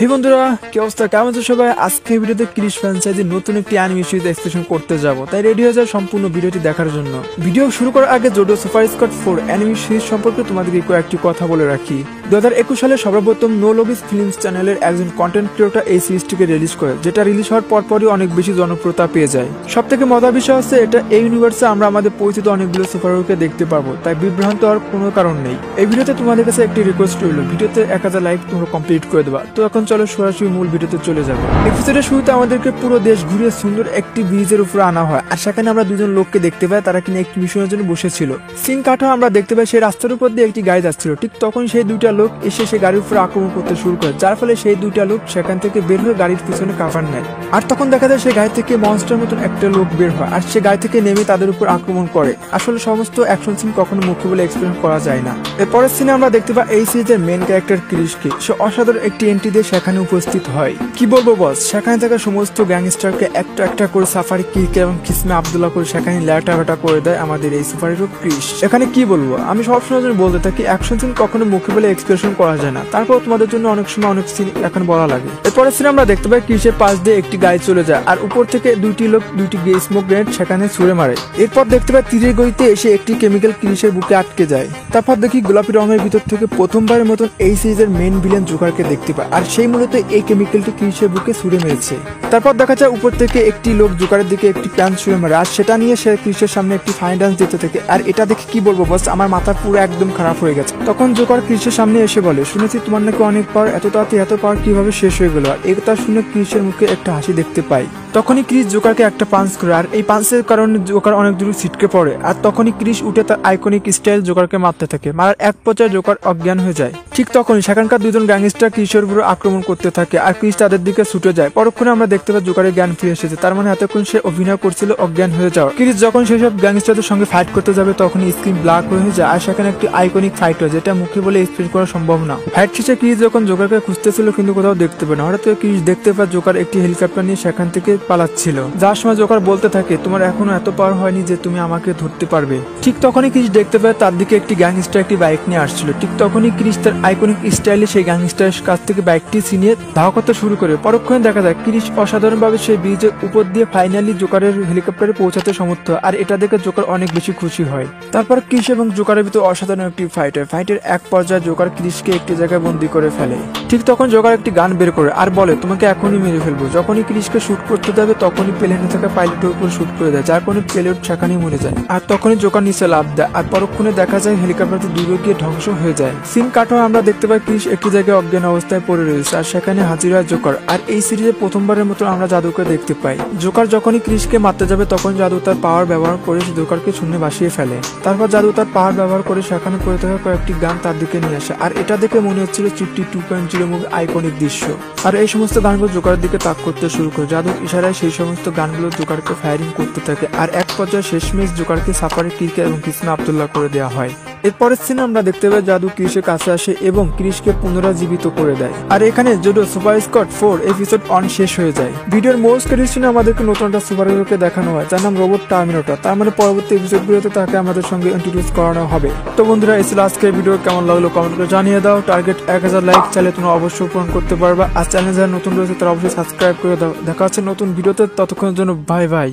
হে বন্ধুরা, কি অবস্থা? কেমন আছো সবাই? আজকে ভিডিওতে ক্রিশ ফ্র্যাঞ্চাইজির নতুন একটি অ্যানিমে সিরিজ এক্সপ্লেনেশন করতে যাব, তাই রেডি হয়ে যাও সম্পূর্ণ ভিডিওটি দেখার জন্য। ভিডিও শুরু করার আগে Xodo super squad 4 anime series সম্পর্কে তোমাদেরকে কয়েকটি কথা বলে রাখি। 2021 সালে সর্বপ্রথম নো লবিস ফিল্মস চ্যানেলের একজন কন্টেন্ট ক্রিয়েটর এই সিরিজটিকে রিলিজ করে, যেটা রিলিজ হওয়ার পরপরই অনেক বেশি জনপ্রিয়তা পেয়ে যায়। সব থেকে মজার বিষয় হচ্ছে এটা এই ইউনিভার্সে আমরা আমাদের পরিচিত অনেকগুলো সুপারহিরোকে দেখতে পাবো, তাই বিভ্রান্ত হওয়ার কোনো কারণ নেই। এই ভিডিওতে তোমাদের কাছে একটি রিকোয়েস্ট রইল, ভিডিওতে 1000 লাইক তোমরা কমপ্লিট করে দেবা। তো এখন চলো সরাসরি মূল ভিডিওতে চলে যাবো। এপিসোডের শুরুতে আমাদেরকে পুরো দেশ ঘুরিয়ে সুন্দর একটি ব্রিজের উপরে আনা হয়, আর সেখানে আমরা দুজন লোককে দেখতে পাই, তারা কিনা একটি মিশনের জন্য বসেছিল। সিন কাটা আমরা দেখতে পাই সেই রাস্তার উপর দিয়ে একটি গাড়ি যাচ্ছিল, ঠিক তখন সেই দুইটা লোক এসে সে গাড়ির উপরে আক্রমণ করতে শুরু করে, যার ফলে সেই দুইটা লোক সেখান থেকে বের হয়ে গাড়ির পিছনে কাভার নেয়। আর তখন দেখা যায় সেই গাড়ি থেকে মনস্টার মতন একটা লোক বের হয়, আর সে গাড়ি থেকে নেমে তাদের উপর আক্রমণ করে। আসলে সমস্ত অ্যাকশন সিন কখনো মুখে বলে এক্সপ্লেন করা যায় না। এরপরের সিনে আমরা দেখতে পাই এই সিরিজের মেন ক্যারেক্টার ক্রিশকে, সে অসাধারণ একটি এন্ট্রি দিয়ে সেখানে উপস্থিত হয়। কি বলবো বস, সেখানে থাকা সমস্ত গ্যাংস্টারকে একটা একটা করে সাফারি কিক এবং কিসমে আব্দুল্লাহ করে সেখানে ল্যাটাভাটা করে দেয় আমাদের এই সুপারহিরো ক্রিশ। এখানে কি বলবো, আমি সবসময় বলতে থাকি অ্যাকশন সিন কখনো মুখে বলে এক্সপ্রেশন করা যায় না, তারপর তোমাদের জন্য অনেক সময় অনেক সিন এখন বলা লাগে। এরপরের সিনে আমরা দেখতে পাই ক্রিশের পাশ দিয়ে একটি গাড়ি চলে যায়, আর উপর থেকে দুইটি লোক দুইটি স্মোক গ্রেনেড সেখানে ছুড়ে মারে। এরপর দেখতে পাই তীরের গতিতে এসে একটি কেমিক্যাল ক্রিশের বুকে আটকে যায়। তারপর দেখি গোলাপি রঙের ভিতর থেকে প্রথমবারের মতন এই সিরিজের মেন ভিলেন জোকারকে দেখতে পাই, আর সেই মূলত এই কেমিক্যালটি ক্রিশের বুকে ছুড়ে মেরেছে। তারপর দেখা যায় উপর থেকে একটি লোক জোকারের দিকে একটি প্যান ছুড়ে মারে, আর সেটা নিয়ে সে ক্রিশের সামনে একটি ফাইন ডান্স দিতে থাকে। আর এটা দেখে কি বলবো বস, আমার মাথা পুরো একদম খারাপ হয়ে গেছে। তখন জোকার ক্রিশের সামনে এসে বলে, শুনেছি তোমার নাকি অনেক পাওয়ার, এত তাড়াতাড়ি এত পাওয়ার কিভাবে শেষ হয়ে গেল? আর এটা শুনে ক্রিশের মুখে একটা হাসি দেখতে পাই। তখনই ক্রিশ জোকারকে একটা পাঞ্চ করে, আর এই পাঞ্চের কারণে জোকার অনেক দূরে ছিটকে পড়ে। আর তখনই ক্রিশ উঠে তার আইকনিক স্টাইল জোকারকে মারতে থাকে, মারার এক পর্যায়ে জোকার অজ্ঞান হয়ে যায়। ঠিক তখনই সেখানকার দুজন গ্যাংস্টার ক্রিশের উপর আক্রমণ করতে থাকে, আর ক্রিশ তাদের দিকে ছুটে যায়। পরক্ষণে আমরা দেখতে পাই জোকারের জ্ঞান ফিরে এসেছে, তার মানে এতক্ষণ সে অভিনয় করছিল অজ্ঞান হয়ে যাওয়া। ক্রিশ যখন সেসব গ্যাংস্টারদের সঙ্গে ফাইট করতে যাবে তখনই স্ক্রিন ব্ল্যাক হয়ে যায়, আর সেখানে একটি আইকনিক ফাইট হয়, যেটা মুখে বলে এক্সপ্লেন করা সম্ভব না। ফাইট শেষে ক্রিশ যখন জোকারকে খুঁজতেছিল কিন্তু কোথাও দেখতে পায় না, হঠাৎ করে ক্রিশ দেখতে পায় জোকার একটি হেলিকপ্টার নিয়ে সেখান থেকে পালাচ্ছিল, যার সময় জোকার বলতে থাকে, তোমার এখনো এত পাওয়ার হয়নি যে তুমি আমাকে ধরতে পারবে। ঠিক তখনই ক্রিশ দেখতে পায় তার দিকে একটি গ্যাংস্টার একটি বাইক নিয়ে আসছিল। ঠিক তখনই ক্রিশ তার আইকনিক স্টাইলে সেই গ্যাংস্টারের কাছ থেকে বাইকটি ছিনিয়ে ধাওয়া করতে শুরু করে। পরক্ষণে দেখা যায় ক্রিশ অসাধারণভাবে সেই ব্রিজের উপর দিয়ে ফাইনালি জোকারের হেলিকপ্টারে পৌঁছাতে সমর্থ, আর এটা দেখে জোকার অনেক বেশি খুশি হয়। তারপর ক্রিশ এবং জোকারের ভিতরে অসাধারণ একটি ফাইট হয়। ফাইটের এক পর্যায়ে জোকার ক্রিশকে একটি জায়গায় বন্দী করে ফেলে। ঠিক তখন জোকার একটি গান বের করে আর বলে, তোমাকে এখনই মেরে ফেলবো। যখনই ক্রিশকে শুট করতে যাবে তখনই প্লেনে থাকা পাইলটের উপর শুট করে দেয়, যার কারণে পাইলট সেখানেই মরে যায়। আর তখনই জোকার নিচে লাফ দেয়, আর পরক্ষণে দেখা যায় হেলিকপ্টারটি দূরে গিয়ে ধ্বংস হয়ে যায়। সিন কাটা আমরা দেখতে পাই ক্রিশ একটি জায়গায় অজ্ঞান অবস্থায় পড়ে রয়েছে, আর সেখানে হাজির হয় জোকার। আর এই সিরিজে প্রথমবারের মতো আমরা জাদুকে দেখতে পাই। জোকার যখনই ক্রিশকে মারতে যাবে তখন জাদু তার পাওয়ার ব্যবহার করে জোকারকে শূন্যে ভাসিয়ে ফেলে। তারপর জাদু তার পাওয়ার ব্যবহার করে সেখানে পড়ে থাকা কয়েকটি গান তার দিকে নিয়ে আসে, আর এটা দেখে মনে হচ্ছিল চুক্তি 2.0 মুভি আইকনিক দৃশ্য। আর এই সমস্ত গানগুলো জোকারের দিকে তাক করতে শুরু করে, জাদুর ইশারায় সেই সমস্ত গানগুলো জোকারকে ফায়ারিং করতে থাকে। আর এক পর্যায়ে শেষমেশ জোকারকে সাফারি কিক এবং কিসমে আব্দুল্লাহ করে দেওয়া হয়। এরপরের সিনে আমরা দেখতে পাই জাদু ক্রিশের কাছে আসে এবং ক্রিশকে পুনরাজীবিত করে দেয়। আর এখানে জোডো সুপার স্কোয়াড 4 এপিসোড 1 শেষ হয়ে যায়। ভিডিওর মোস্ট ক্রেডিশনে আমাদেরকে নতুন একটা সুপারহিরোকে দেখানো হয়, যার নাম রোবট টার্মিনেটর। তার মানে পরবর্তী এপিসোডগুলোতে তাকে আমাদের সঙ্গে ইন্ট্রোডিউস করানো হবে। তো বন্ধুরা, এই ছিল আজকের ভিডিও, কেমন লাগলো কমেন্ট করে জানিয়ে দাও। টার্গেট 1000 লাইক চাইলে তোমরা অবশ্যই পূরণ করতে পারবা। আর চ্যানেল যারা নতুন রয়েছে তারা অবশ্যই সাবস্ক্রাইব করে দাও। দেখা হচ্ছে নতুন ভিডিওতে, ততক্ষণের জন্য বাই বাই।